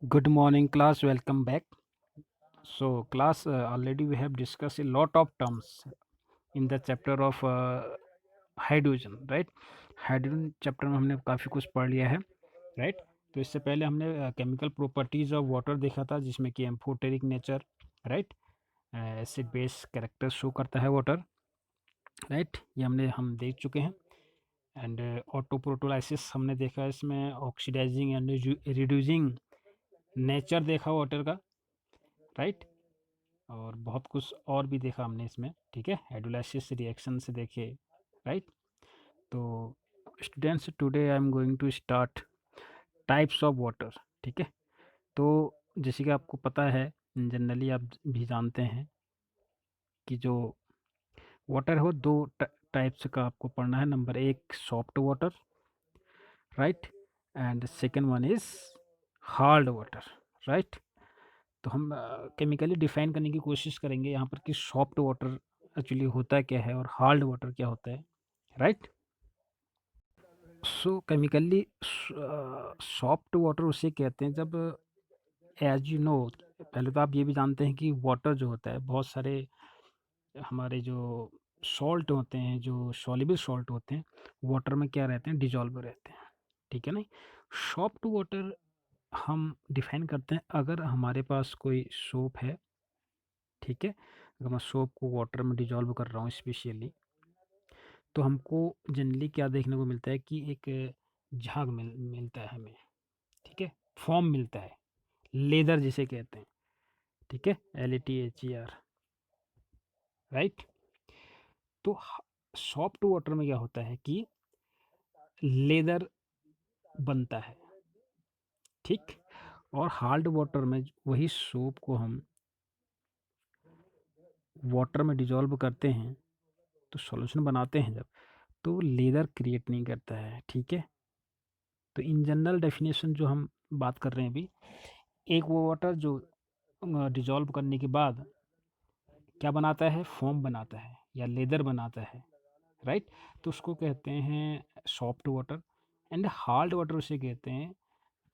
Good morning, class. Welcome back. So, class, already we have discussed a lot of terms in the chapter of hydrogen, right? Hydrogen chapter में हमने काफ़ी कुछ पढ़ लिया है, right? तो इससे पहले हमने केमिकल प्रॉपर्टीज ऑफ वाटर देखा था, जिसमें कि amphoteric nature, right? Acid base character show करता है वाटर, राइट? ये हम देख चुके हैं। एंड ऑटोप्रोटोलाइसिस हमने देखा, इसमें ऑक्सीडाइजिंग एंड रिड्यूसिंग नेचर देखा वाटर का, राइट? और बहुत कुछ और भी देखा हमने इसमें, ठीक है? हाइड्रोलाइसिस रिएक्शन से देखे, राइट? तो students, today I am going to start types of water, ठीक है? तो जैसे कि आपको पता है, जनरली आप भी जानते हैं कि जो वाटर हो दो टाइप्स का आपको पढ़ना है। नंबर एक soft water, right? And second one is hard water, right? तो हम केमिकली डिफाइन करने की कोशिश करेंगे यहाँ पर कि सॉफ्ट वाटर एक्चुअली होता क्या है और हार्ड वाटर क्या होता है, राइट? सो केमिकली सॉफ्ट वाटर उसे कहते हैं जब, एज यू नो, पहले तो आप ये भी जानते हैं कि वाटर जो होता है, बहुत सारे हमारे जो सॉल्ट होते हैं, जो सॉल्युबल सॉल्ट होते हैं, वाटर में क्या रहते हैं, डिजॉल्व रहते हैं, ठीक है ना? सॉफ्ट वाटर हम डिफाइन करते हैं अगर हमारे पास कोई सोप है, ठीक है? अगर मैं सोप को वाटर में डिजॉल्व कर रहा हूँ स्पेशली, तो हमको जनरली क्या देखने को मिलता है कि एक झाग मिलता है हमें, ठीक है? फॉर्म मिलता है, लेदर जिसे कहते हैं, ठीक है? LATHER, right? तो सॉफ्ट वाटर में क्या होता है कि लेदर बनता है, ठीक? और हार्ड वाटर में वही सोप को हम वाटर में डिजॉल्व करते हैं, तो सॉल्यूशन बनाते हैं जब, तो लेदर क्रिएट नहीं करता है, ठीक है? तो इन जनरल डेफिनेशन जो हम बात कर रहे हैं अभी, एक वो वाटर जो डिजॉल्व करने के बाद क्या बनाता है, फॉर्म बनाता है या लेदर बनाता है, राइट? तो उसको कहते हैं soft water. And hard water उसे कहते हैं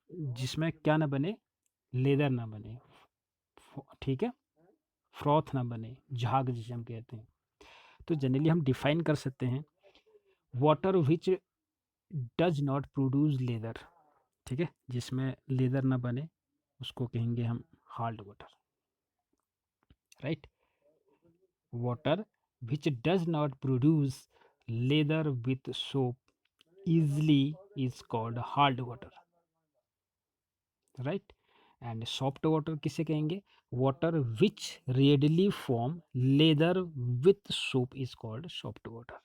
जिसमें क्या ना बने, लेदर ना बने, ठीक है? फ्रॉथ ना बने, झाग जिसे हम कहते हैं। तो जनरली हम डिफाइन कर सकते हैं water which does not produce leather, ठीक है? जिसमें लेदर ना बने उसको कहेंगे हम hard water, right? Water which does not produce leather with soap easily is called hard water, right? And soft water किसे कहेंगे? water which readily form leather with soap is called soft water,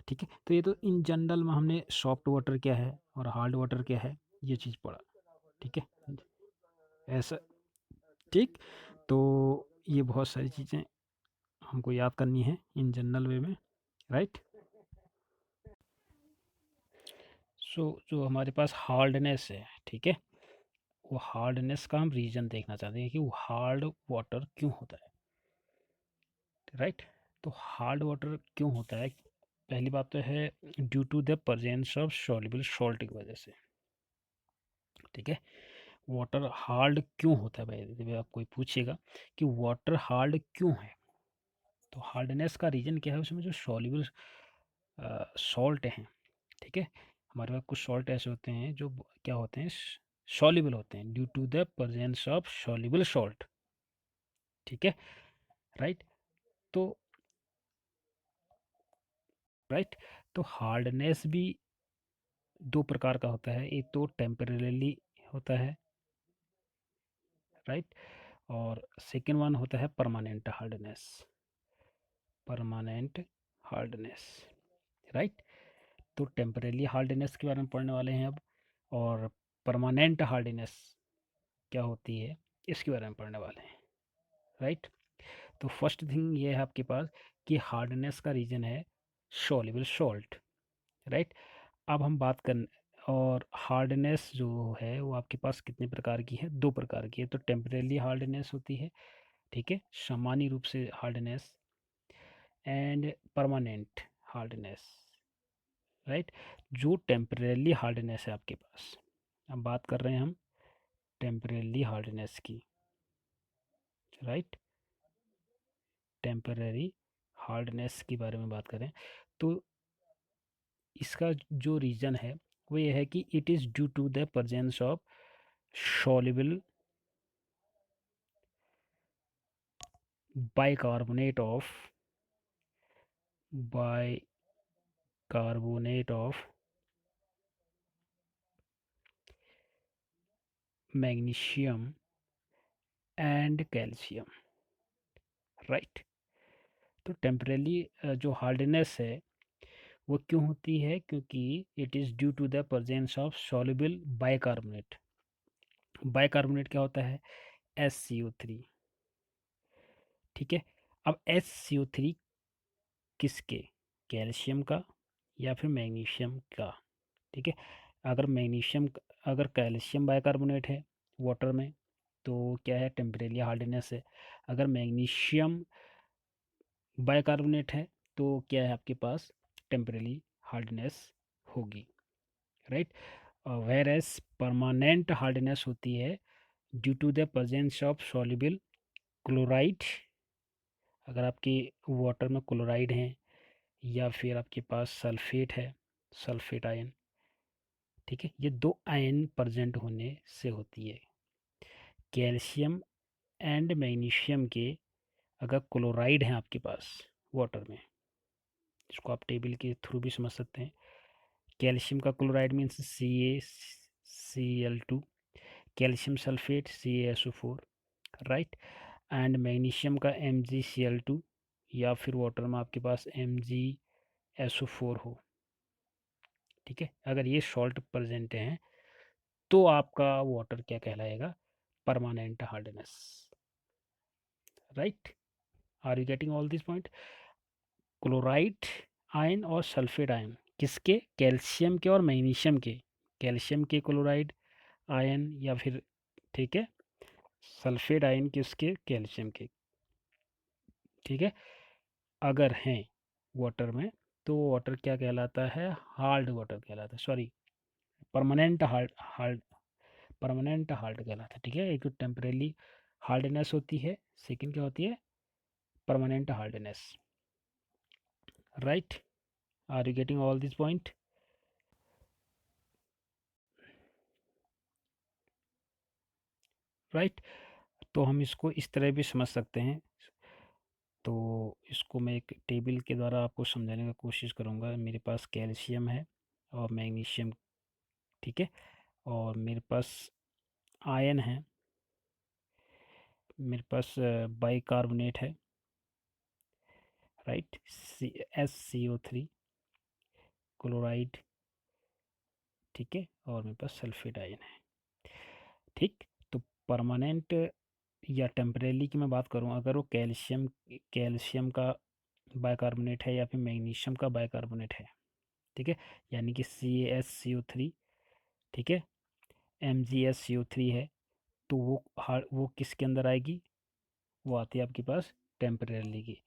ठीक है? तो ये तो in general में हमने soft water क्या है और हार्ड वाटर क्या है ये चीज़ पढ़ा, ठीक है? ऐसा, ठीक? तो ये बहुत सारी चीज़ें हमको याद करनी है इन जनरल वे में, राइट? सो जो हमारे पास हार्डनेस है, ठीक है? वो हार्डनेस का हम रीज़न देखना चाहते हैं कि वो हार्ड वाटर क्यों होता है, राइट? तो हार्ड वाटर क्यों होता है? पहली बात तो है due to the presence of soluble salt की वजह से, ठीक है? वाटर हार्ड क्यों होता है भाई, आप कोई पूछेगा कि वाटर हार्ड क्यों है, तो हार्डनेस का रीज़न क्या है? उसमें जो सॉल्युबल सॉल्ट हैं, ठीक है? हमारे पास कुछ सॉल्ट ऐसे होते हैं जो क्या होते हैं, सॉल्युबल होते हैं, due to the presence of soluble salt, ठीक है? राइट? तो राइट, तो हार्डनेस भी दो प्रकार का होता है, एक तो टेम्परेली होता है, राइट? और सेकेंड वन होता है permanent hardness, permanent hardness, right? तो टेम्परेली हार्डनेस के बारे में पढ़ने वाले हैं अब, और परमानेंट हार्डनेस क्या होती है इसके बारे में पढ़ने वाले हैं, राइट? तो फर्स्ट थिंग ये है आपके पास कि हार्डनेस का रीज़न है सॉल्युबल सॉल्ट, राइट? अब हम बात कर, और हार्डनेस जो है वो आपके पास कितने प्रकार की है? दो प्रकार की है। तो टेम्परेली हार्डनेस होती है, ठीक है, सामान्य रूप से hardness, and permanent hardness, right? जो टेम्परेली हार्डनेस है आपके पास, अब बात कर रहे हैं हम टेम्परेरी हार्डनेस की, राइट, टेम्परेरी हार्डनेस के बारे में बात करें तो इसका जो रीज़न है वो ये है कि it is due to the presence of soluble bicarbonate of bicarbonate of magnesium and calcium, right. तो टेम्परेली जो हार्डनेस है वो क्यों होती है, क्योंकि it is due to the presence of soluble bicarbonate. Bicarbonate क्या होता है, SCO3, ठीक है। अब SCO3 किसके, कैल्शियम का या फिर मैग्नीशियम का, ठीक है। अगर मैग्नीशियम, अगर कैल्शियम बाइकार्बोनेट है वाटर में तो क्या है, टेम्परेरी हार्डनेस है। अगर मैग्नीशियम बाइकार्बोनेट है तो क्या है आपके पास, टेम्परेरी हार्डनेस होगी, right. Whereas permanent hardness होती है due to the presence of soluble chloride. अगर आपके वाटर में क्लोराइड है या फिर आपके पास सल्फेट है, सल्फेट आयन, ठीक है, ये दो आयन प्रेजेंट होने से होती है। कैल्शियम एंड मैग्नीशियम के अगर क्लोराइड है आपके पास वाटर में, इसको आप टेबल के थ्रू भी समझ सकते हैं। कैल्शियम का chloride means CaCl2, calcium sulphate CaSO4, right. And magnesium का MgCl2 या फिर वाटर में आपके पास MgSO4 हो, ठीक है। अगर ये सॉल्ट प्रेजेंट हैं तो आपका वाटर क्या कहलाएगा, permanent hardness, right. Are you getting all this point. Chloride ion और सल्फेट आयन किसके, कैल्शियम के और मैग्नीशियम के, कैल्शियम के क्लोराइड आयन या फिर, ठीक है, सल्फेट आयन किसके, कैल्शियम के, ठीक है। अगर हैं वाटर में तो वाटर क्या कहलाता है, हार्ड वाटर कहलाता है, sorry, permanent hard, permanent hard कहलाता है, ठीक है। एक तो टेम्परेरी हार्डनेस होती है, सेकंड क्या होती है, permanent hardness, right. Are you getting all this point, right. तो हम इसको इस तरह भी समझ सकते हैं। तो इसको मैं एक टेबल के द्वारा आपको समझाने का कोशिश करूँगा। मेरे पास कैल्शियम है और मैग्नीशियम, ठीक है, और मेरे पास आयन है, मेरे पास बाइकार्बोनेट है, राइट, SCO3 क्लोराइड, ठीक है, और मेरे पास सल्फेट आयन है, ठीक। तो परमानेंट या टेम्परेरी की मैं बात करूँ, अगर वो कैल्शियम कैल्शियम का बाइकार्बोनेट है या फिर मैग्नीशियम का बाइकार्बोनेट है, ठीक है, यानी कि CaSCO3, ठीक है, MgSCO3 है, तो वो किसके अंदर आएगी, वो आती है आपके पास टेम्परेरी की।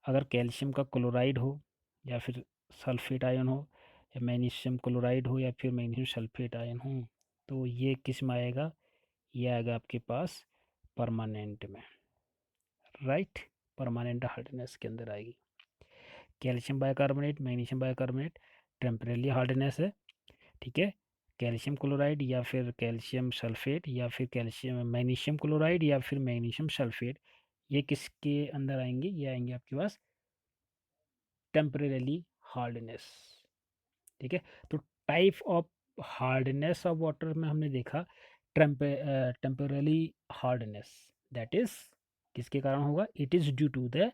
अगर कैल्शियम का क्लोराइड हो या फिर सल्फेट आयन हो या मैग्नीशियम क्लोराइड हो या फिर मैग्नीशियम सल्फेट आयन हो तो ये किस में आएगा, ये आएगा आपके पास परमानेंट में, राइट, परमानेंट हार्डनेस के अंदर आएगी। Calcium bicarbonate, magnesium bicarbonate temporary hardness है, ठीक है। कैल्शियम क्लोराइड या फिर कैल्शियम सल्फेट या फिर कैल्शियम मैग्नीशियम क्लोराइड या फिर मैग्नीशियम सल्फेट, ये किसके अंदर आएंगे, ये आएंगे आपके पास टेम्परेरी हार्डनेस, ठीक है। तो type of hardness of water में हमने देखा टेम्परेरी हार्डनेस, दैट इज किसके कारण होगा, it is due to the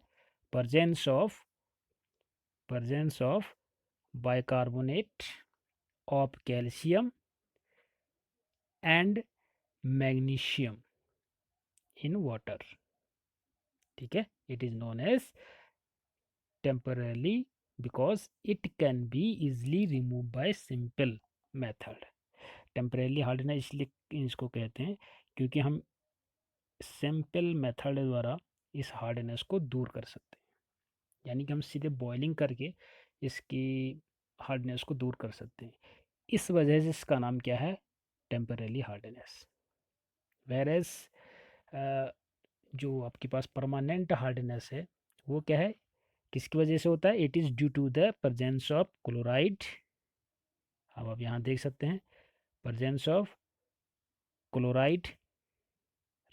presence of presence of bicarbonate of calcium and magnesium in water, ठीक है। It is known as temporarily because it can be easily removed by simple method। Temporary hardness इसलिए इसको कहते हैं क्योंकि हम simple method द्वारा इस हार्डनेस को दूर कर सकते हैं, यानी कि हम सीधे बॉइलिंग करके इसकी हार्डनेस को दूर कर सकते हैं। इस वजह से इसका नाम क्या है, टेम्परेरी हार्डनेस, वेर एज जो आपके पास परमानेंट हार्डनेस है वो क्या है, किसकी वजह से होता है, it is due to the presence of chloride. अब आप यहाँ देख सकते हैं presence of chloride,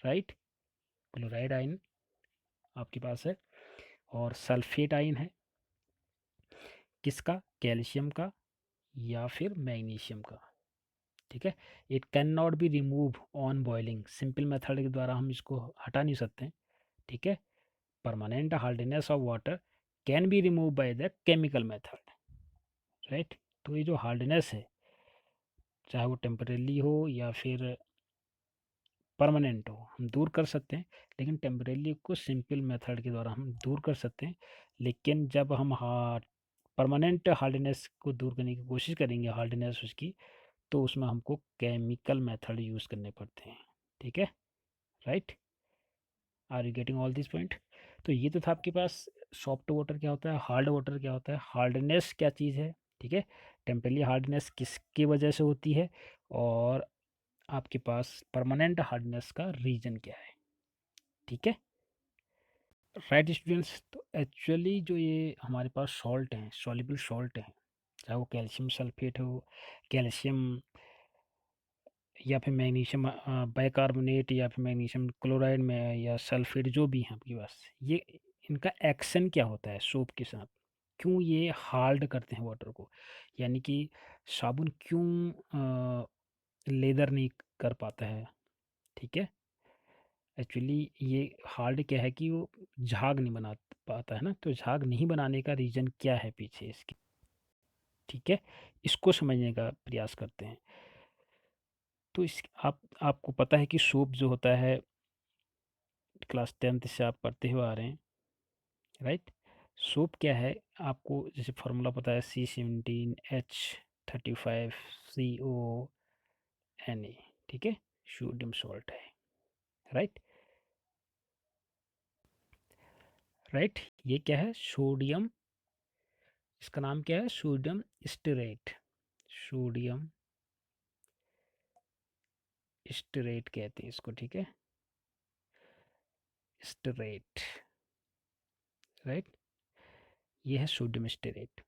right, chloride ion आपके पास है, और सल्फेट आयन है, किसका, कैल्शियम का या फिर मैग्नीशियम का। ठीक है, it can not be remove on boiling, simple method के द्वारा हम इसको हटा नहीं सकते। ठीक है, permanent hardness of water can be remove by the chemical method, right. तो ये जो हार्डनेस है, चाहे वो टेम्परेली हो या फिर परमानेंट हो, हम दूर कर सकते हैं। लेकिन टेम्परेली को सिंपल मेथड के द्वारा हम दूर कर सकते हैं, लेकिन जब हम परमानेंट हार्डनेस को दूर करने की कोशिश करेंगे, हार्डनेस उसकी, तो उसमें हमको केमिकल मेथड यूज़ करने पड़ते हैं। ठीक है, right, are you getting all this point. तो ये तो था आपके पास सॉफ्ट वाटर क्या होता है, हार्ड वाटर क्या होता है, हार्डनेस क्या चीज़ है। ठीक है, टेम्परेरी हार्डनेस किसकी वजह से होती है, और आपके पास परमानेंट हार्डनेस का रीजन क्या है। ठीक है, राइट स्टूडेंट्स। तो एक्चुअली जो ये हमारे पास सॉल्ट हैं, सॉल्युबल सॉल्ट हैं, चाहे वो कैल्शियम सल्फेट हो, कैल्शियम या फिर मैग्नीशियम बाइकार्बोनेट या फिर मैग्नीशियम क्लोराइड में या सल्फेट जो भी हैं आपके पास, ये इनका एक्शन क्या होता है सोप के साथ, क्यों ये हार्ड करते हैं वाटर को, यानी कि साबुन क्यों लेदर नहीं कर पाता है। ठीक है, एक्चुअली ये हार्ड क्या है कि वो झाग नहीं बना पाता है ना, तो झाग नहीं बनाने का रीज़न क्या है पीछे इसके। ठीक है, इसको समझने का प्रयास करते हैं। तो इस आपको पता है कि सोप जो होता है, क्लास 10th से आप पढ़ते हुए आ रहे हैं, राइट। सोप क्या है, आपको जैसे फार्मूला पता है, C17H35CO Na। ठीक है, सोडियम सॉल्ट है, राइट, राइट। ये क्या है, सोडियम, इसका नाम क्या है, सोडियम स्टेरेट, सोडियम स्टेरेट कहते हैं इसको। ठीक है, स्टेरेट, राइट, ये है सोडियम स्टेरेट,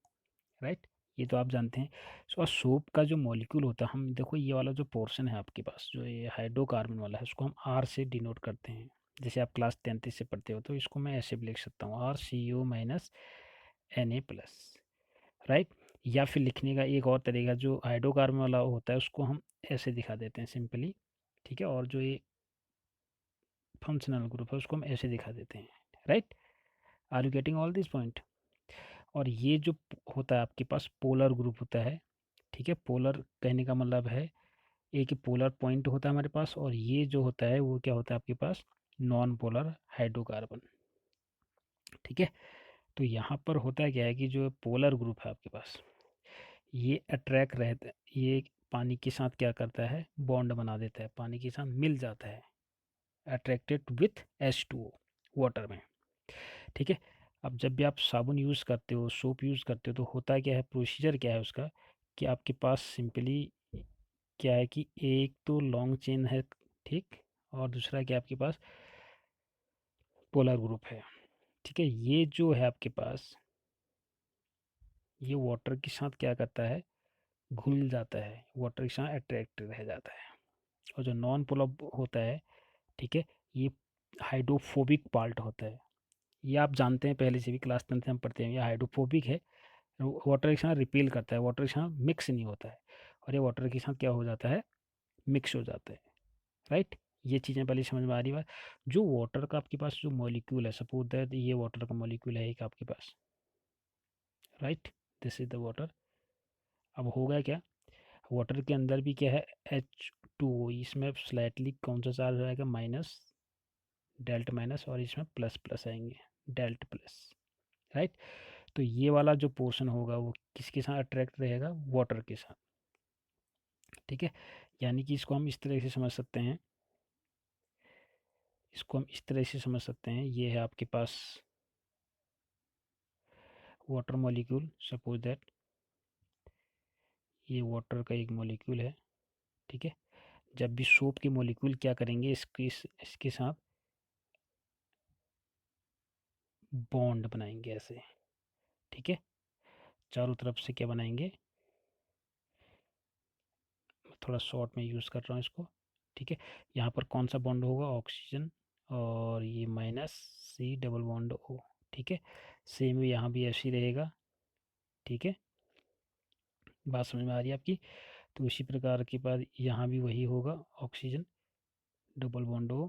राइट। ये तो आप जानते हैं। और सोप का जो मॉलिक्यूल होता है, हम देखो ये वाला जो पोर्शन है आपके पास, जो ये हाइड्रोकार्बन वाला है, उसको हम आर से डिनोट करते हैं। जैसे आप क्लास 10th से पढ़ते हो, तो इसको मैं ऐसे भी लिख सकता हूँ, RCO-Na+, राइट। या फिर लिखने का एक और तरीका, जो हाइड्रोकार्बन वाला होता है उसको हम ऐसे दिखा देते हैं सिंपली। ठीक है, और जो ये फंक्शनल ग्रुप है उसको हम ऐसे दिखा देते हैं, right. Are you getting all this point. और ये जो होता है आपके पास पोलर ग्रुप होता है। ठीक है, पोलर कहने का मतलब है एक ही पोलर पॉइंट होता है हमारे पास, और ये जो होता है वो क्या होता है आपके पास, नॉन पोलर हाइड्रोकार्बन। ठीक है, तो यहाँ पर होता है क्या है कि जो पोलर ग्रुप है आपके पास, ये अट्रैक्ट रहता है, ये पानी के साथ क्या करता है, बॉन्ड बना देता है, पानी के साथ मिल जाता है, अट्रैक्टेड विथ H2O वाटर में। ठीक है, अब जब भी आप साबुन यूज़ करते हो, सोप यूज़ करते हो, तो होता क्या है, प्रोसीजर क्या है उसका, कि आपके पास सिंपली क्या है कि एक तो लॉन्ग चेन है, ठीक, और दूसरा क्या आपके पास पोलर ग्रुप है। ठीक है, ये जो है आपके पास, ये वाटर के साथ क्या करता है, घुल जाता है, वाटर के साथ अट्रैक्ट रह जाता है। और जो नॉन पोलर होता है, ठीक है, ये हाइड्रोफोबिक पार्ट होता है। ये आप जानते हैं पहले से भी, क्लास 10 से हम पढ़ते हैं, ये हाइड्रोफोबिक है, वाटर के साथ रिपेल करता है, वाटर के साथ मिक्स नहीं होता है, और ये वाटर के साथ क्या हो जाता है, मिक्स हो जाता है, राइट। ये चीज़ें पहले समझ में आ रही बात। जो वाटर का आपके पास जो मॉलिक्यूल है, सपोज दैट ये वाटर का मॉलिक्यूल है एक आपके पास, right, this is the water. अब होगा क्या, वाटर के अंदर भी क्या है, H2O, इसमें स्लाइटली कौन सा चार्ज आएगा, माइनस, डेल्ट माइनस, और इसमें प्लस प्लस आएंगे, डेल्ट प्लस, राइट। तो ये वाला जो पोर्शन होगा वो किसके साथ अट्रैक्ट रहेगा, वाटर के साथ। ठीक है, यानी कि इसको हम इस तरह से समझ सकते हैं, इसको हम इस तरह से समझ सकते हैं, ये है आपके पास वाटर मॉलिक्यूल, सपोज दैट ये वाटर का एक मॉलिक्यूल है। ठीक है, जब भी सोप के मॉलिक्यूल क्या करेंगे, इसके साथ बॉन्ड बनाएंगे ऐसे, ठीक है, चारों तरफ से क्या बनाएंगे, थोड़ा शॉर्ट में यूज़ कर रहा हूँ इसको, ठीक है। यहाँ पर कौन सा बॉन्ड होगा, ऑक्सीजन, और ये minus C double bond O, ठीक है। सेम यहाँ भी ऐसे ही रहेगा, ठीक है, बात समझ में आ रही है आपकी। तो इसी प्रकार के बाद यहाँ भी वही होगा, oxygen double bond O,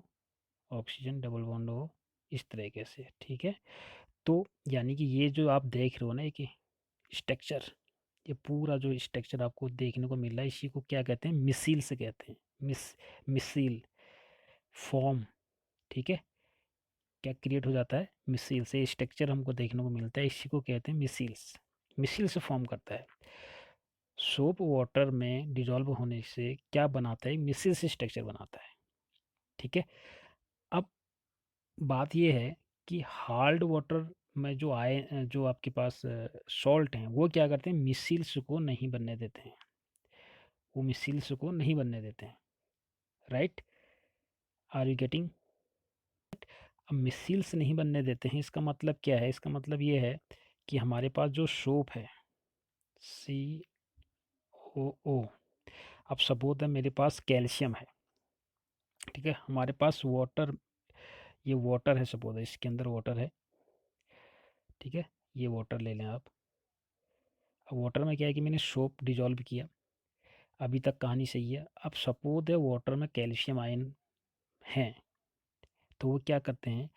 oxygen double bond O, इस तरीके से, ठीक है। तो यानी कि ये जो आप देख रहे हो ना कि स्ट्रक्चर, ये पूरा जो स्ट्रक्चर आपको देखने को मिल रहा है, इसी को क्या कहते हैं, मिसिल से कहते हैं, मिसिल फॉर्म, ठीक है, क्या क्रिएट हो जाता है, मिसिल से स्ट्रक्चर हमको देखने को मिलता है, इसी को कहते हैं मिसिल्स, मिसिल से फॉर्म करता है। सोप वाटर में डिजॉल्व होने से क्या बनाता है, मिसिल से स्ट्रक्चर बनाता है, ठीक है। अब बात ये है कि हार्ड वाटर में जो आए, जो आपके पास सॉल्ट हैं, वो क्या करते हैं, मिसिल्स को नहीं बनने देते हैं, वो मिसिल्स को नहीं बनने देते हैं, राइट, आर यू गेटिंग। अब मिसिल्स नहीं बनने देते हैं, इसका मतलब क्या है, इसका मतलब ये है कि हमारे पास जो सोप है, सी ओ ओ, अब सपोज है मेरे पास कैल्शियम है, ठीक है, हमारे पास वाटर, ये वाटर है, सपोज है इसके अंदर वाटर है, ठीक है, ये वाटर ले लें आप। अब वाटर में क्या है कि मैंने सोप डिजॉल्व किया, अभी तक कहानी सही है। अब सपोज है वाटर में कैल्शियम आयन हैं, तो वो क्या करते हैं,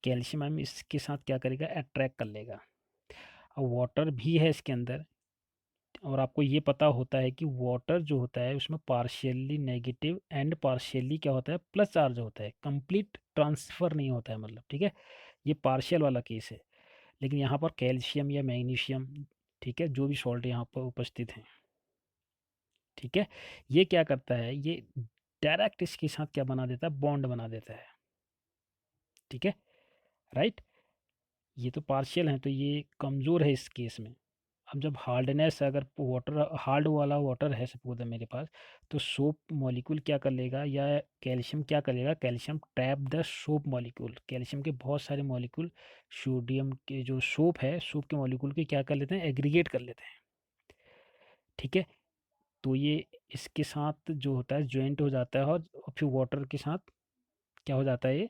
कैल्शियम आयन इसके साथ क्या करेगा, अट्रैक्ट कर लेगा। अब वाटर भी है इसके अंदर, और आपको ये पता होता है कि वाटर जो होता है उसमें पार्शियली नेगेटिव एंड पार्शियली क्या होता है, प्लस चार्ज होता है, कंप्लीट ट्रांसफ़र नहीं होता है, मतलब, ठीक है, ये पार्शियल वाला केस है। लेकिन यहाँ पर कैल्शियम या मैग्नीशियम, ठीक है, जो भी सॉल्ट यहाँ पर उपस्थित हैं, ठीक है, ये क्या करता है, ये डायरेक्ट इसके साथ क्या बना देता है, बॉन्ड बना देता है, ठीक है, राइट। ये तो पार्शियल है, तो ये कमज़ोर है इस केस में। अब जब हार्डनेस, अगर वाटर हार्ड वाला वाटर है सपोज है मेरे पास, तो सोप मॉलिक्यूल क्या कर लेगा, या कैल्शियम क्या करेगा, calcium trap the soap molecule, calcium के बहुत सारे मॉलिक्यूल सोडियम के जो सोप है, सोप के मॉलिक्यूल के क्या कर लेते हैं, एग्रीगेट कर लेते हैं, ठीक है। तो ये इसके साथ जो होता है ज्वाइंट हो जाता है, और फिर वाटर के साथ क्या हो जाता है, ये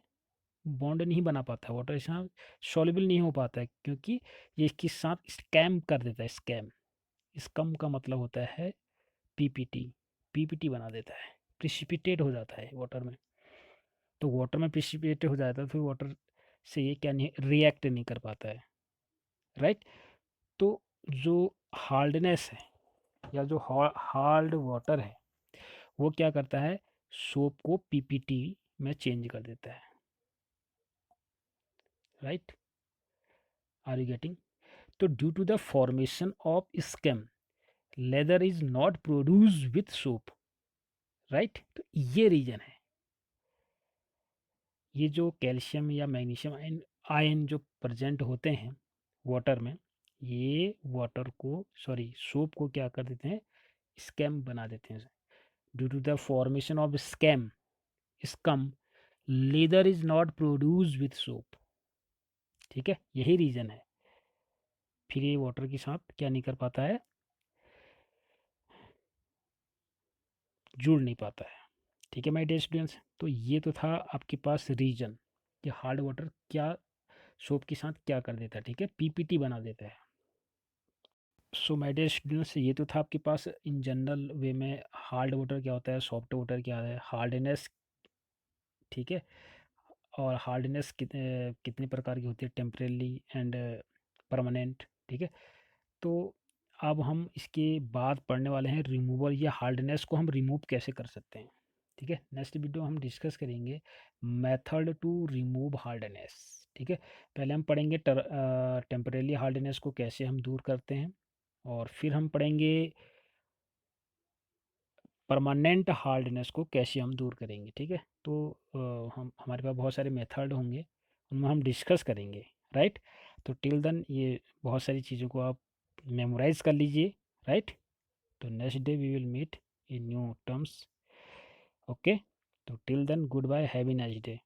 बॉन्ड नहीं बना पाता है, वाटर इसके साथ सॉल्युबल नहीं हो पाता है, क्योंकि ये इसके साथ स्कैम कर देता है, स्कैम, स्कम का मतलब होता है पीपीटी, पीपीटी बना देता है, प्रिसिपिटेट हो जाता है वाटर में। तो वाटर में प्रिसिपिटेट हो जाता है, फिर वाटर से ये क्या नहीं रिएक्ट नहीं कर पाता है, राइट। तो जो हार्डनेस है, या जो हार्ड वाटर है, वो क्या करता है, सोप को पीपीटी में चेंज कर देता है, राइट, आर यू गेटिंग। तो due to the formation of scum, lather is not produce with soap, right. तो ये रीजन है, ये जो कैल्शियम या मैग्नीशियम आयन आयन जो प्रेजेंट होते हैं वाटर में, ये वाटर को, सॉरी, सोप को क्या कर देते हैं, स्कैम बना देते हैं। Due to the formation of scum, scum, lather is not produce with soap, ठीक है, यही रीज़न है। फिर ये वाटर के साथ क्या नहीं कर पाता है, जुड़ नहीं पाता है, ठीक है माय डियर स्टूडेंट्स। तो ये तो था आपके पास रीजन कि हार्ड वाटर क्या सोप के साथ क्या कर देता है, ठीक है, पीपीटी बना देता है। सो माय डियर स्टूडेंट्स, ये तो था आपके पास इन जनरल वे में हार्ड वाटर क्या होता है, सॉफ्ट वाटर क्या है, हार्डनेस, ठीक है, और हार्डनेस कितने प्रकार की होती है, टेम्परेली एंड परमानेंट, ठीक है। तो अब हम इसके बाद पढ़ने वाले हैं रिमूवल, या हार्डनेस को हम रिमूव कैसे कर सकते हैं, ठीक है। नेक्स्ट वीडियो हम डिस्कस करेंगे मेथड टू रिमूव हार्डनेस, ठीक है। पहले हम पढ़ेंगे टेम्परेली हार्डनेस को कैसे हम दूर करते हैं, और फिर हम पढ़ेंगे परमानेंट हार्डनेस को कैसे हम दूर करेंगे, ठीक है। तो हम हमारे पास बहुत सारे मेथड होंगे, उनमें हम डिस्कस करेंगे, राइट। तो टिल देन ये बहुत सारी चीज़ों को आप मेमोराइज कर लीजिए, राइट। तो next day we will meet in new terms, Okay, so till then, goodbye, have a nice day.